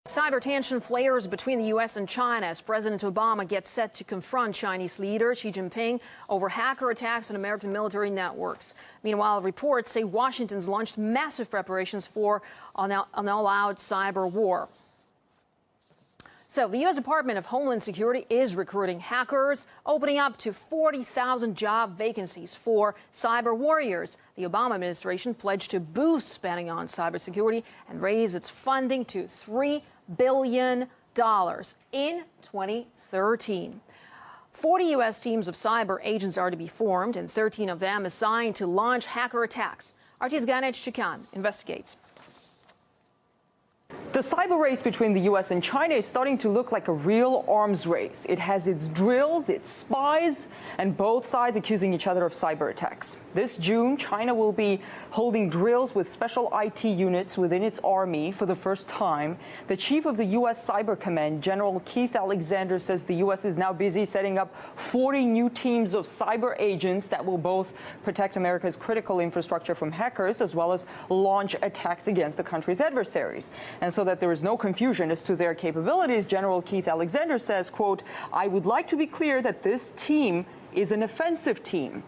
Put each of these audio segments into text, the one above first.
Cyber tension flares between the U.S. and China as President Obama gets set to confront Chinese leader Xi Jinping over hacker attacks on American military networks. Meanwhile, reports say Washington's launched massive preparations for an all-out cyber war. So the U.S. Department of Homeland Security is recruiting hackers, opening up to 40,000 job vacancies for cyber warriors. The Obama administration pledged to boost spending on cybersecurity and raise its funding to $3 billion in 2013. 40 U.S. teams of cyber agents are to be formed, and 13 of them assigned to launch hacker attacks. RT's Ganesh Chikan investigates. The cyber race between the U.S. and China is starting to look like a real arms race. It has its drills, its spies, and both sides accusing each other of cyber attacks. This June, China will be holding drills with special IT units within its army for the first time. The chief of the U.S. Cyber Command, General Keith Alexander, says the U.S. is now busy setting up 40 new teams of cyber agents that will both protect America's critical infrastructure from hackers as well as launch attacks against the country's adversaries. And so that there is no confusion as to their capabilities, General Keith Alexander says, quote, "I would like to be clear that this team is an offensive team."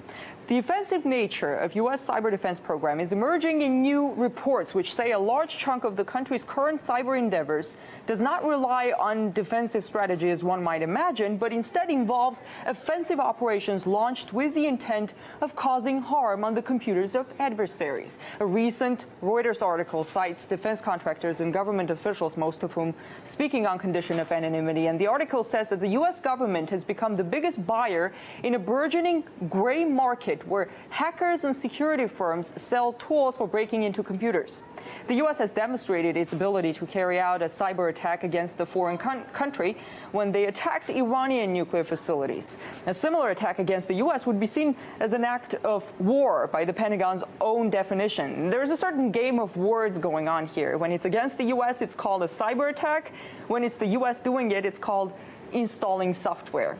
The offensive nature of U.S. cyber defense program is emerging in new reports which say a large chunk of the country's current cyber endeavors does not rely on defensive strategy as one might imagine, but instead involves offensive operations launched with the intent of causing harm on the computers of adversaries. A recent Reuters article cites defense contractors and government officials, most of whom speaking on condition of anonymity, and the article says that the U.S. government has become the biggest buyer in a burgeoning gray market where hackers and security firms sell tools for breaking into computers. The U.S. has demonstrated its ability to carry out a cyber attack against a foreign country when they attacked Iranian nuclear facilities. A similar attack against the U.S. would be seen as an act of war by the Pentagon's own definition. There's a certain game of words going on here. When it's against the U.S., it's called a cyber attack. When it's the U.S. doing it, it's called installing software.